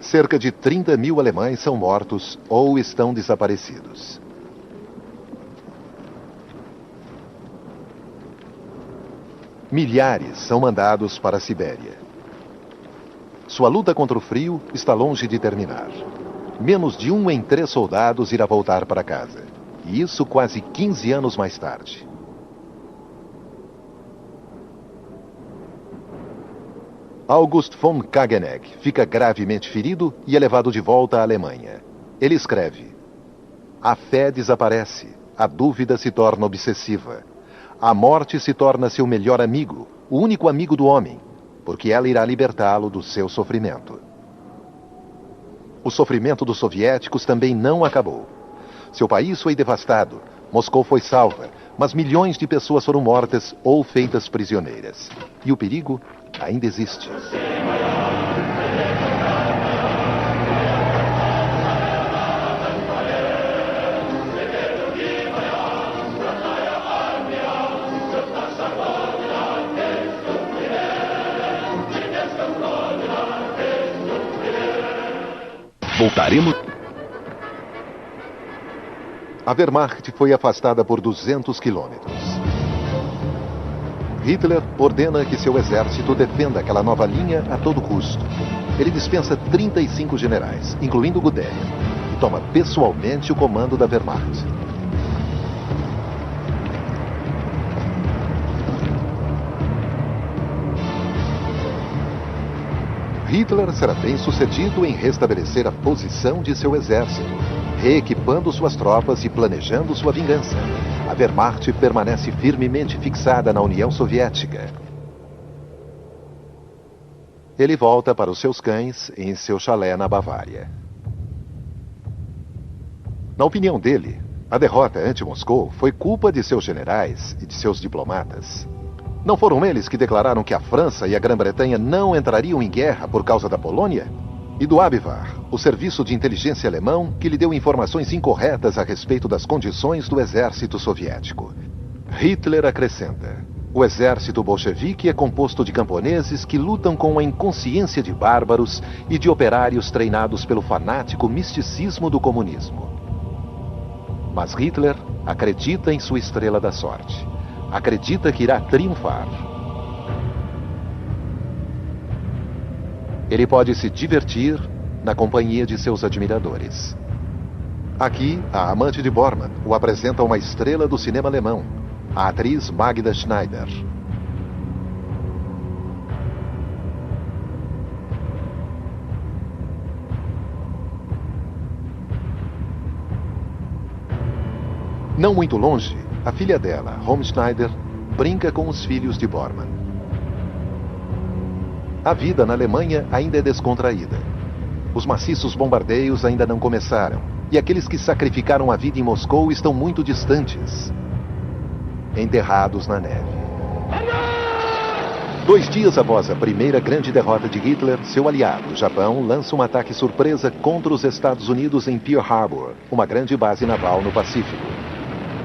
Cerca de 30 mil alemães são mortos ou estão desaparecidos. Milhares são mandados para a Sibéria. Sua luta contra o frio está longe de terminar. Menos de 1 em 3 soldados irá voltar para casa. E isso quase 15 anos mais tarde. August von Kageneck fica gravemente ferido e é levado de volta à Alemanha. Ele escreve: a fé desaparece, a dúvida se torna obsessiva. A morte se torna seu melhor amigo, o único amigo do homem, porque ela irá libertá-lo do seu sofrimento. O sofrimento dos soviéticos também não acabou. Seu país foi devastado, Moscou foi salva, mas milhões de pessoas foram mortas ou feitas prisioneiras. E o perigo ainda existe. Voltaremos. A Wehrmacht foi afastada por 200 quilômetros. Hitler ordena que seu exército defenda aquela nova linha a todo custo. Ele dispensa 35 generais, incluindo Guderian, e toma pessoalmente o comando da Wehrmacht. Hitler será bem sucedido em restabelecer a posição de seu exército, reequipando suas tropas e planejando sua vingança. A Wehrmacht permanece firmemente fixada na União Soviética. Ele volta para os seus cães em seu chalé na Bavária. Na opinião dele, a derrota ante Moscou foi culpa de seus generais e de seus diplomatas. Não foram eles que declararam que a França e a Grã-Bretanha não entrariam em guerra por causa da Polônia? E do Abwehr, o serviço de inteligência alemão que lhe deu informações incorretas a respeito das condições do exército soviético. Hitler acrescenta: o exército bolchevique é composto de camponeses que lutam com a inconsciência de bárbaros e de operários treinados pelo fanático misticismo do comunismo. Mas Hitler acredita em sua estrela da sorte. Acredita que irá triunfar. Ele pode se divertir na companhia de seus admiradores. Aqui, a amante de Bormann o apresenta uma estrela do cinema alemão, a atriz Magda Schneider. Não muito longe, a filha dela, Romy Schneider, brinca com os filhos de Bormann. A vida na Alemanha ainda é descontraída. Os maciços bombardeios ainda não começaram, e aqueles que sacrificaram a vida em Moscou estão muito distantes, enterrados na neve. 2 dias após a primeira grande derrota de Hitler, seu aliado, o Japão, lança um ataque surpresa contra os Estados Unidos em Pearl Harbor, uma grande base naval no Pacífico.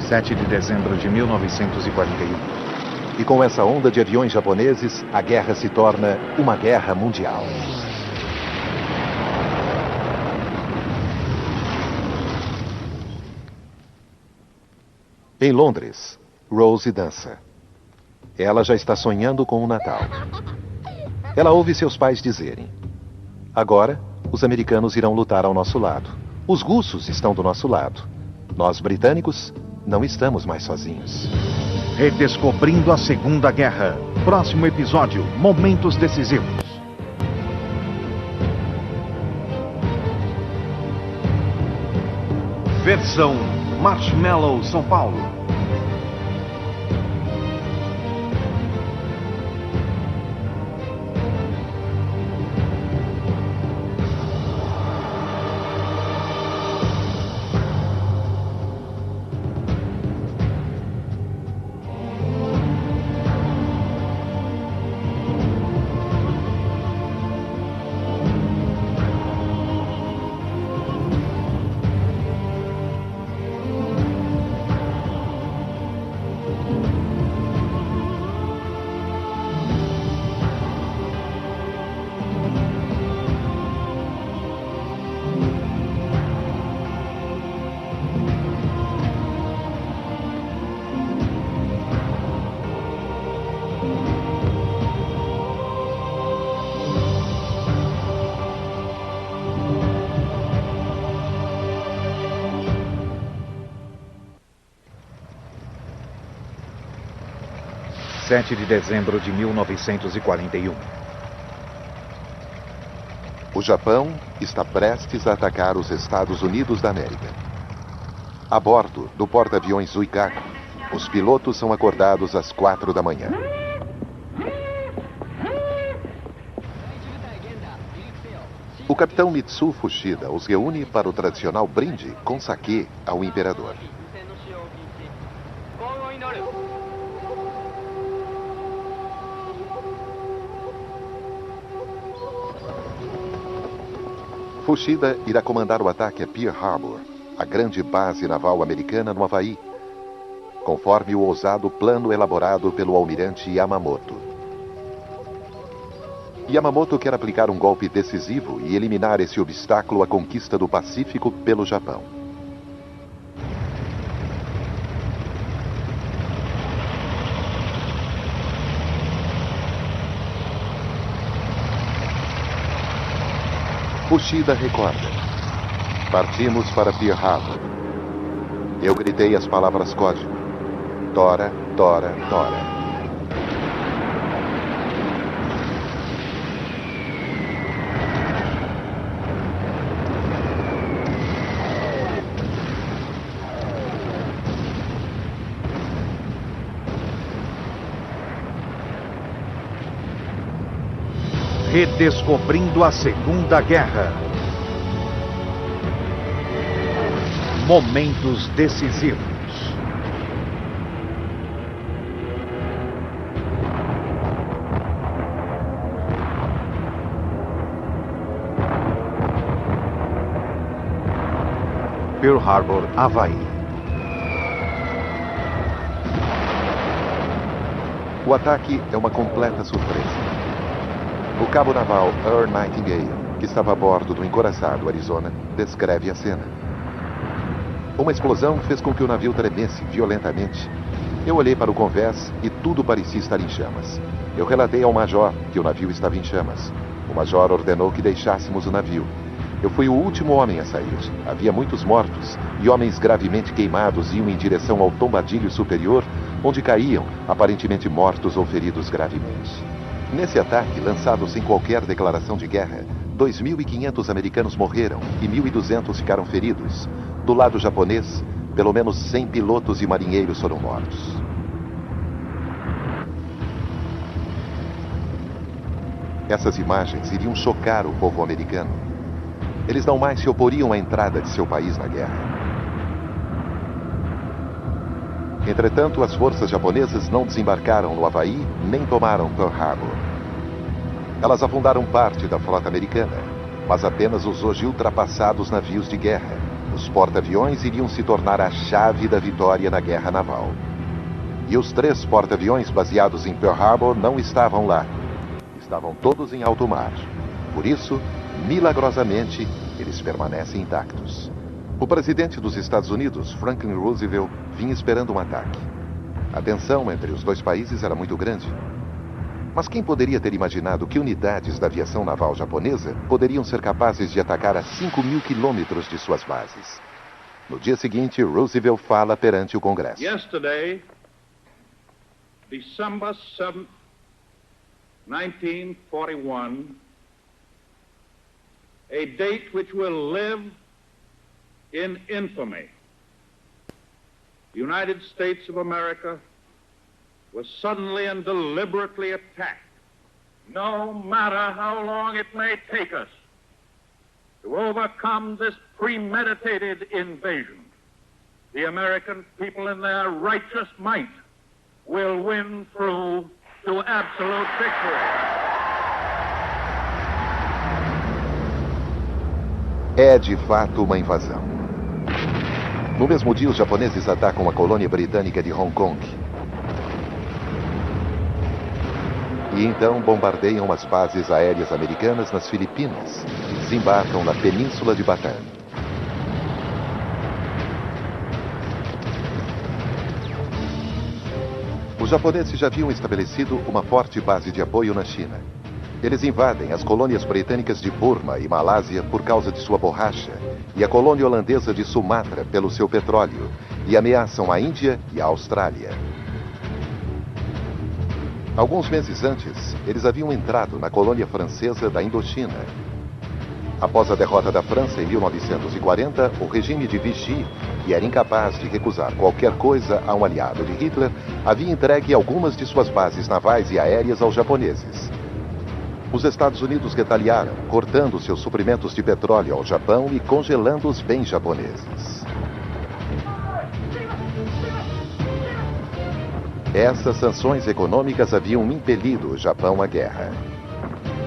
7 de dezembro de 1941. E com essa onda de aviões japoneses, a guerra se torna uma guerra mundial. Em Londres, Rose dança. Ela já está sonhando com o Natal. Ela ouve seus pais dizerem: agora, os americanos irão lutar ao nosso lado. Os russos estão do nosso lado. Nós, britânicos, não estamos mais sozinhos. Redescobrindo a Segunda Guerra. Próximo episódio, momentos decisivos. Versão Marshmallow São Paulo. 17 de dezembro de 1941. O Japão está prestes a atacar os Estados Unidos da América. A bordo do porta-aviões Zuikaku, os pilotos são acordados às 4 da manhã. O capitão Mitsu Fuchida os reúne para o tradicional brinde com saquê ao imperador. Fuchida irá comandar o ataque a Pearl Harbor, a grande base naval americana no Havaí, conforme o ousado plano elaborado pelo almirante Yamamoto. Yamamoto quer aplicar um golpe decisivo e eliminar esse obstáculo à conquista do Pacífico pelo Japão. Fuchida recorda. Partimos para Pearl Harbor. Eu gritei as palavras código. Tora, tora, tora. Redescobrindo a Segunda Guerra. Momentos decisivos. Pearl Harbor, Havaí. O ataque é uma completa surpresa. O cabo naval Earl Nightingale, que estava a bordo do encoraçado Arizona, descreve a cena. Uma explosão fez com que o navio tremesse violentamente. Eu olhei para o convés e tudo parecia estar em chamas. Eu relatei ao major que o navio estava em chamas. O major ordenou que deixássemos o navio. Eu fui o último homem a sair. Havia muitos mortos e homens gravemente queimados iam em direção ao tombadilho superior, onde caíam, aparentemente mortos ou feridos gravemente. Nesse ataque, lançado sem qualquer declaração de guerra, 2.500 americanos morreram e 1.200 ficaram feridos. Do lado japonês, pelo menos 100 pilotos e marinheiros foram mortos. Essas imagens iriam chocar o povo americano. Eles não mais se oporiam à entrada de seu país na guerra. Entretanto, as forças japonesas não desembarcaram no Havaí nem tomaram Pearl Harbor. Elas afundaram parte da frota americana, mas apenas os hoje ultrapassados navios de guerra. Os porta-aviões iriam se tornar a chave da vitória na guerra naval. E os 3 porta-aviões baseados em Pearl Harbor não estavam lá. Estavam todos em alto mar. Por isso, milagrosamente, eles permanecem intactos. O presidente dos Estados Unidos, Franklin Roosevelt, vinha esperando um ataque. A tensão entre os dois países era muito grande. Mas quem poderia ter imaginado que unidades da aviação naval japonesa poderiam ser capazes de atacar a 5.000 quilômetros de suas bases? No dia seguinte, Roosevelt fala perante o Congresso. Yesterday, December 7th, 1941, a date which will live in infamy. The United States of America was suddenly and deliberately attacked. No matter how long it may take us to overcome this premeditated invasion, the American people in their righteous might will win through to absolute victory. É de fato uma invasão. No mesmo dia, os japoneses atacam a colônia britânica de Hong Kong. E então bombardeiam as bases aéreas americanas nas Filipinas e desembarcam na península de Bataan. Os japoneses já haviam estabelecido uma forte base de apoio na China. Eles invadem as colônias britânicas de Burma e Malásia por causa de sua borracha e a colônia holandesa de Sumatra pelo seu petróleo e ameaçam a Índia e a Austrália. Alguns meses antes, eles haviam entrado na colônia francesa da Indochina. Após a derrota da França em 1940, o regime de Vichy, que era incapaz de recusar qualquer coisa a um aliado de Hitler, havia entregue algumas de suas bases navais e aéreas aos japoneses. Os Estados Unidos retaliaram, cortando seus suprimentos de petróleo ao Japão e congelando os bens japoneses. Essas sanções econômicas haviam impelido o Japão à guerra.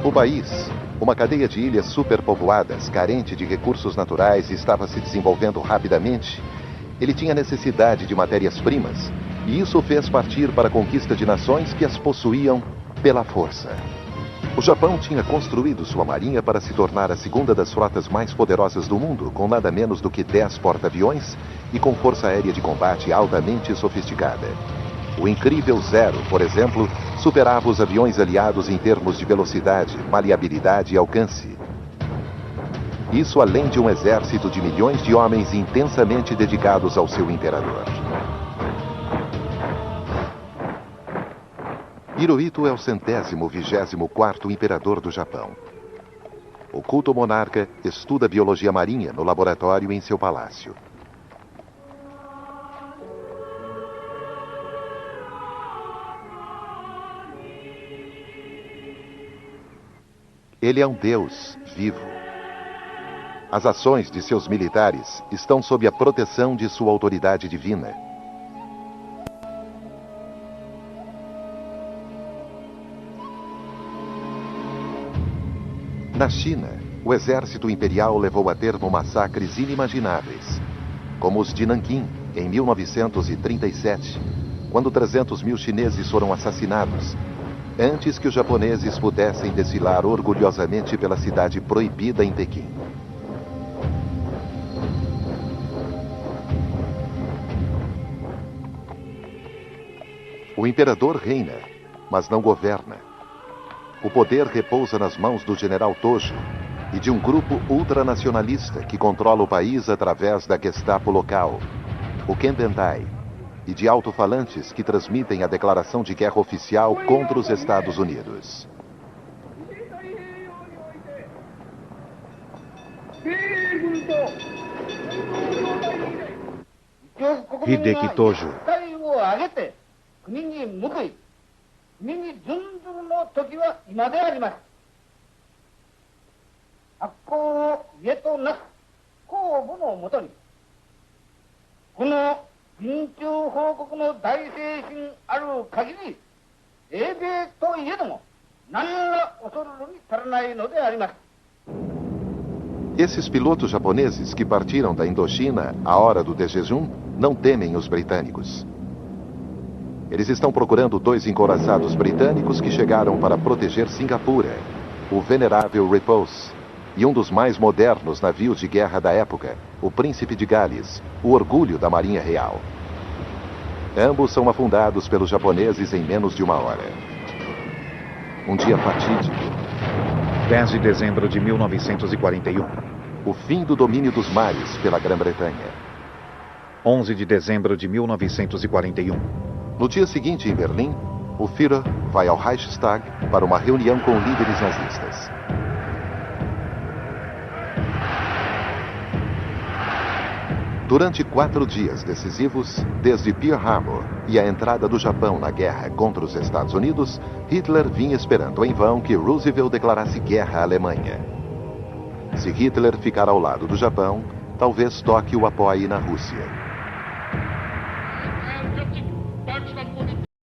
O país, uma cadeia de ilhas superpovoadas, carente de recursos naturais, estava se desenvolvendo rapidamente. Ele tinha necessidade de matérias-primas, e isso o fez partir para a conquista de nações que as possuíam pela força. O Japão tinha construído sua marinha para se tornar a segunda das frotas mais poderosas do mundo, com nada menos do que 10 porta-aviões e com força aérea de combate altamente sofisticada. O incrível Zero, por exemplo, superava os aviões aliados em termos de velocidade, maleabilidade e alcance. Isso além de um exército de milhões de homens intensamente dedicados ao seu imperador. Hirohito é o 124º imperador do Japão. O culto monarca estuda biologia marinha no laboratório em seu palácio. Ele é um deus vivo. As ações de seus militares estão sob a proteção de sua autoridade divina. Na China, o exército imperial levou a termo massacres inimagináveis, como os de Nanquim, em 1937, quando 300 mil chineses foram assassinados, antes que os japoneses pudessem desfilar orgulhosamente pela cidade proibida em Pequim. O imperador reina, mas não governa. O poder repousa nas mãos do general Tojo e de um grupo ultranacionalista que controla o país através da Gestapo local, o Kenbentai, e de alto-falantes que transmitem a declaração de guerra oficial contra os Estados Unidos. Hideki Tojo. Esses pilotos japoneses que partiram da Indochina à hora do desjejum não temem os britânicos. Eles estão procurando 2 encouraçados britânicos que chegaram para proteger Singapura, o venerável Repulse, e um dos mais modernos navios de guerra da época, o Príncipe de Gales, o orgulho da Marinha Real. Ambos são afundados pelos japoneses em menos de 1 hora. Um dia fatídico. 10 de dezembro de 1941. O fim do domínio dos mares pela Grã-Bretanha. 11 de dezembro de 1941. No dia seguinte, em Berlim, o Führer vai ao Reichstag para uma reunião com líderes nazistas. Durante 4 dias decisivos, desde Pearl Harbor e a entrada do Japão na guerra contra os Estados Unidos, Hitler vinha esperando em vão que Roosevelt declarasse guerra à Alemanha. Se Hitler ficar ao lado do Japão, talvez Tóquio o apoie na Rússia.